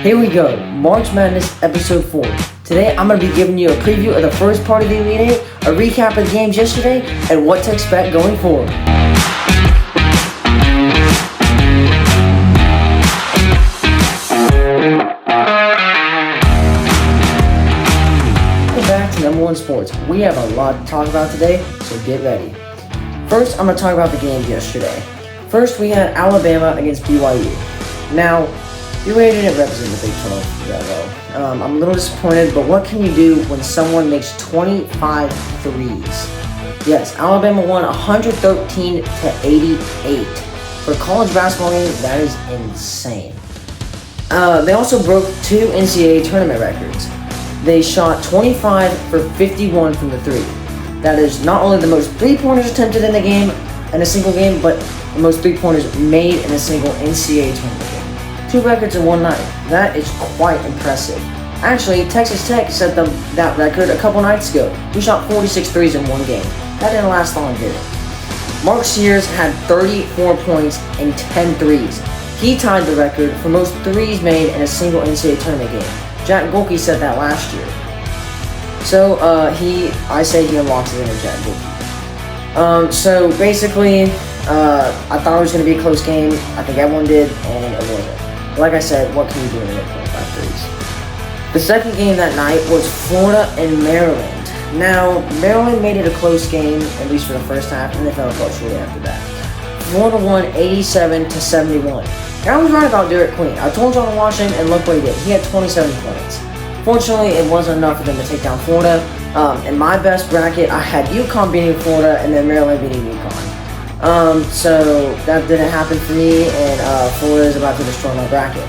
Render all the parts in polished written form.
Here we go, March Madness Episode 4. Today I'm going to be giving you a preview of the first part of the Elite Eight, a recap of the games yesterday, and what to expect going forward. Welcome back to Number One Sports. We have a lot to talk about today, so get ready. First, I'm going to talk about the games yesterday. First, we had Alabama against BYU. Now, BYU didn't represent the Big 12 that well. I'm a little disappointed, but what can you do when someone makes 25 threes? Yes, Alabama won 113-88. For a college basketball game, that is insane. They also broke two NCAA tournament records. They shot 25 for 51 from the three. That is not only the most three-pointers attempted in a single game, but the most three-pointers made in a single NCAA tournament game. Two records in one night. That is quite impressive. Actually, Texas Tech set that record a couple nights ago. We shot 46 threes in one game. That didn't last long, did it? Mark Sears had 34 points and 10 threes. He tied the record for most threes made in a single NCAA tournament game. Jack Golke set that last year. So, I say he unlocks it into Jack Golke. So basically, I thought it was going to be a close game. I think everyone did, and it wasn't. Like I said, what can you do when you hit 25 threes? The second game that night was Florida and Maryland. Now, Maryland made it a close game, at least for the first half, and they fell apart shortly after that. Florida won 87-71. And I was right about Derek Queen. I told y'all to watch him, and look what he did. He had 27 points. Fortunately, it wasn't enough for them to take down Florida. In my best bracket, I had UConn beating Florida, and then Maryland beating UConn. So that didn't happen for me, and Florida is about to destroy my bracket.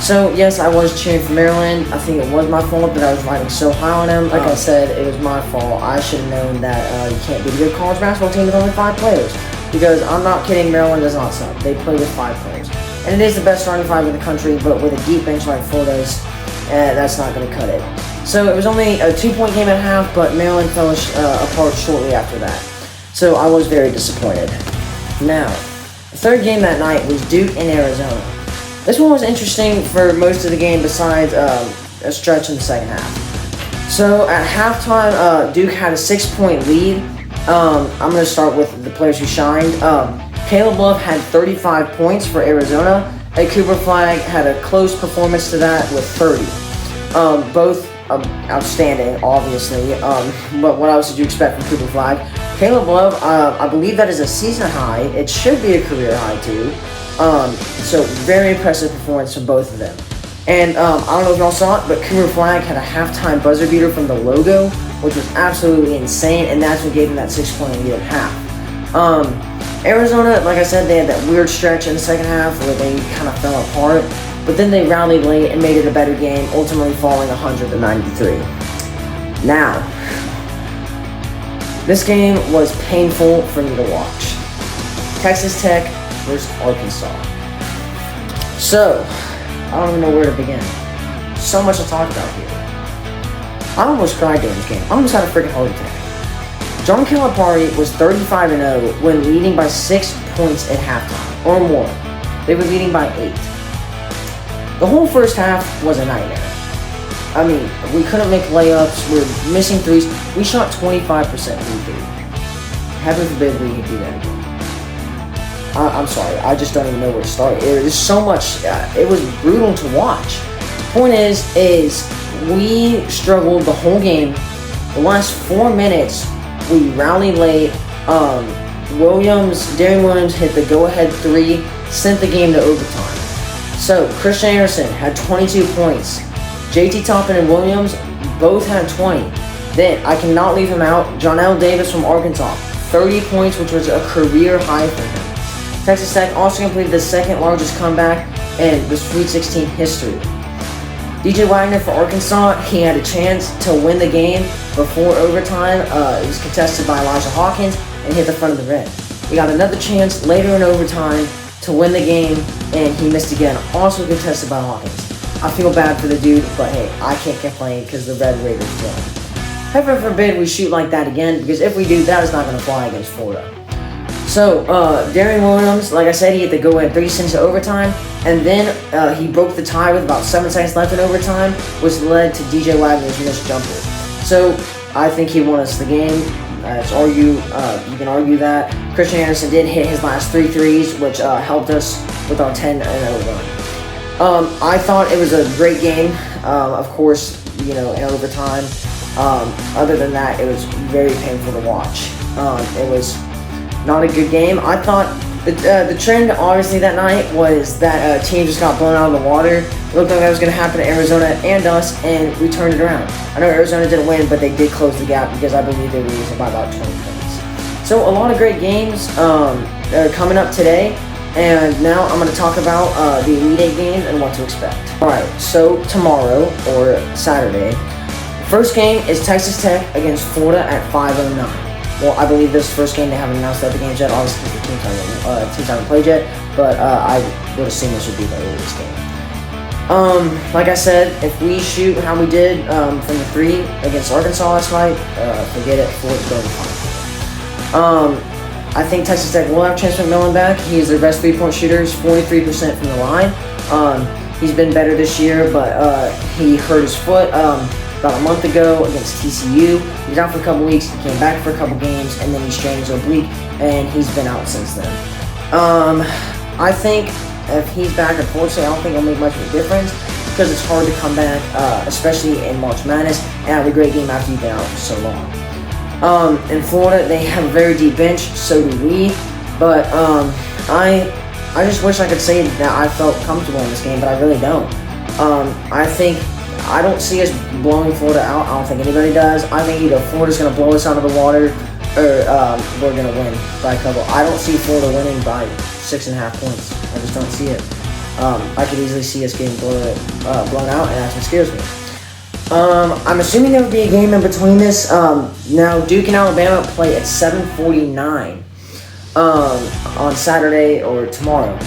So yes, I was cheering for Maryland. I think it was my fault that I was riding so high on them. Like I said, it was my fault. I should have known that you can't beat a good college basketball team with only 5 players. Because I'm not kidding, Maryland does not suck. They play with 5 players. And it is the best starting 5 in the country, but with a deep bench like Florida's, that's not going to cut it. So it was only a 2-point game at half, but Maryland fell apart shortly after that. So I was very disappointed. Now, the third game that night was Duke and Arizona. This one was interesting for most of the game besides a stretch in the second half. So at halftime, Duke had a 6-point lead. I'm going to start with the players who shined. Caleb Love had 35 points for Arizona. And Cooper Flagg had a close performance to that with 30. Both outstanding, obviously. But what else did you expect from Cooper Flagg? Caleb Love, I believe that is a season high. It should be a career high too. So very impressive performance from both of them. And I don't know if y'all saw it, but Cooper Flagg had a halftime buzzer beater from the logo, which was absolutely insane, and that's what gave him that 6-point lead at half. Arizona, like I said, they had that weird stretch in the second half where they kind of fell apart, but then they rallied late and made it a better game, ultimately falling 100-93. Now, this game was painful for me to watch. Texas Tech versus Arkansas. So, I don't even know where to begin. So much to talk about here. I almost cried during this game. I almost had a freaking heart attack. John Calipari was 35-0 when leading by 6 points at halftime, or more. They were leading by 8. The whole first half was a nightmare. I mean, we couldn't make layups, we were missing threes. We shot 25% from 3. Heaven forbid we could do that again. I'm sorry, I just don't even know where to start. There's so much, it was brutal to watch. Point is we struggled the whole game. The last 4 minutes, we rallied late. Darian Williams hit the go-ahead 3, sent the game to overtime. So, Christian Anderson had 22 points. JT Toppin and Williams both had 20. Then, I cannot leave him out, Johnell Davis from Arkansas, 30 points, which was a career high for him. Texas Tech also completed the second largest comeback in the Sweet 16 history. DJ Wagner for Arkansas, he had a chance to win the game before overtime. It was contested by Elijah Hawkins and hit the front of the rim. He got another chance later in overtime to win the game, and he missed again, also contested by Hawkins. I feel bad for the dude, but hey, I can't complain because the Red Raiders won. Heaven forbid we shoot like that again, because if we do, that is not going to fly against Florida. So, Darian Williams, like I said, he had to go in 3 seconds to overtime, and then he broke the tie with about 7 seconds left in overtime, which led to DJ Wagner's missed jumper. So, I think he won us the game. You can argue that. Christian Anderson did hit his last 3 threes, which helped us with our 10-0 run. I thought it was a great game. Of course, in overtime. Other than that, it was very painful to watch. It was not a good game. I thought the trend, obviously, that night was that teams just got blown out of the water. It looked like that was going to happen to Arizona and us, and we turned it around. I know Arizona didn't win, but they did close the gap because I believe they were losing by about 20 points. So a lot of great games are coming up today, and now I'm going to talk about the Elite Eight games and what to expect. Alright, so tomorrow, or Saturday, the first game is Texas Tech against Florida at 5:09. Well, I believe this first game, they haven't announced the other games yet. Obviously, the teams haven't played yet, but I would assume this would be the earliest game. Like I said, if we shoot how we did from the 3 against Arkansas last night, forget it. Florida's going to find. I think Texas Tech will have Chance McMillan back. He is their best 3-point shooter. He's 43% from the line. He's been better this year, but he hurt his foot about a month ago against TCU. He was out for a couple weeks, he came back for a couple games, and then he strained his oblique, and he's been out since then. I think if he's back, unfortunately, I don't think it'll make much of a difference because it's hard to come back, especially in March Madness, and have a great game after you've been out for so long. In Florida, they have a very deep bench, so do we, but I just wish I could say that I felt comfortable in this game, but I really don't. I don't see us blowing Florida out. I don't think anybody does. I think either Florida's going to blow us out of the water or we're going to win by a couple. I don't see Florida winning by 6.5 points. I just don't see it. I could easily see us getting blown out, and that's what scares me. I'm assuming there would be a game in between this. Now, Duke and Alabama play at 7:49 on Saturday or tomorrow.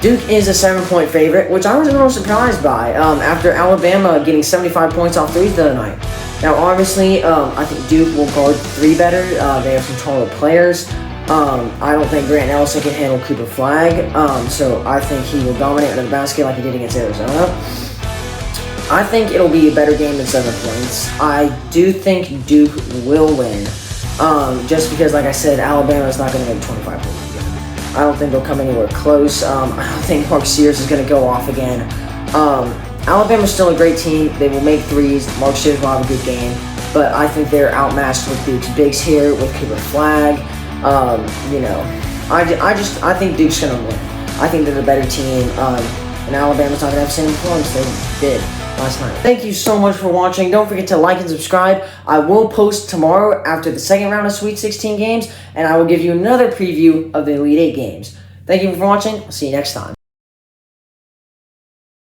Duke is a 7-point favorite, which I was a little surprised by after Alabama getting 75 points off threes the other night. Now, obviously, I think Duke will guard 3 better. They have some taller players. I don't think Grant Nelson can handle Cooper Flagg, so I think he will dominate under the basket like he did against Arizona. I think it'll be a better game than 7 points. I do think Duke will win, just because, like I said, Alabama is not going to make 25 points. I don't think they'll come anywhere close. I don't think Mark Sears is going to go off again. Alabama's still a great team. They will make threes. Mark Sears will have a good game. But I think they're outmatched with Duke's bigs here, with Cooper Flagg. I think Duke's going to win. I think they're the better team. And Alabama's not going to have the same points they did last night. Thank you so much for watching. Don't forget to like and subscribe. I will post tomorrow after the second round of Sweet 16 games, and I will give you another preview of the Elite Eight games. Thank you for watching. I'll see you next time.